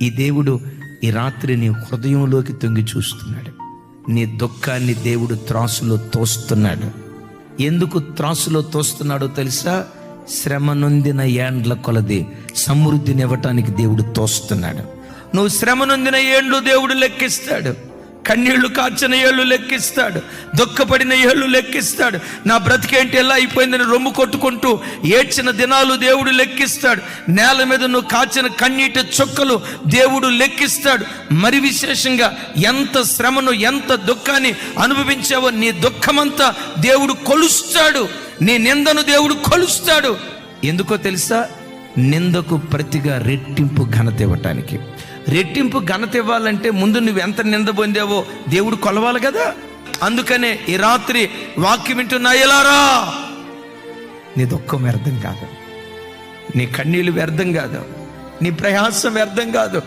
ఈ దేవుడు ఈ రాత్రి నీ హృదయంలోకి తొంగి చూస్తున్నాడు. నీ దుఃఖాన్ని దేవుడు త్రాసులో తోస్తున్నాడు. ఎందుకు త్రాసులో తోస్తున్నాడో తెలుసా? శ్రమ నొందిన ఏండ్ల కొలది సమృద్ధిని ఇవ్వటానికి దేవుడు తోస్తున్నాడు. నువ్వు శ్రమ నొందిన ఏండ్లు దేవుడు లెక్కిస్తాడు. కన్నీళ్లు కార్చిన ఏళ్ళు లెక్కిస్తాడు. దుఃఖపడిన ఏళ్ళు లెక్కిస్తాడు. నా బ్రతికేంటి ఎలా అయిపోయిందని రొమ్ము కొట్టుకుంటూ ఏడ్చిన దినాలు దేవుడు లెక్కిస్తాడు. నేల మీద నువ్వు కాచిన కన్నీటి చుక్కలు దేవుడు లెక్కిస్తాడు. మరి విశేషంగా ఎంత శ్రమను, ఎంత దుఃఖాన్ని అనుభవించావో నీ దుఃఖమంతా దేవుడు కొలుస్తాడు. నీ నిందను దేవుడు కొలుస్తాడు. ఎందుకో తెలుసా? నిందకు ప్రతిగా రెట్టింపు ఘనత ఇవ్వటానికి. రెట్టింపు ఘనత ఇవ్వాలంటే ముందు నువ్వు ఎంత నింద పొందావో దేవుడు కొలవాలి కదా. అందుకనే ఈ రాత్రి వాక్యం వింటున్నా ఎలారా, నీ దుఃఖం వ్యర్థం కాదు, నీ కన్నీళ్ళు వ్యర్థం కాదు, నీ ప్రయాసం వ్యర్థం కాదు.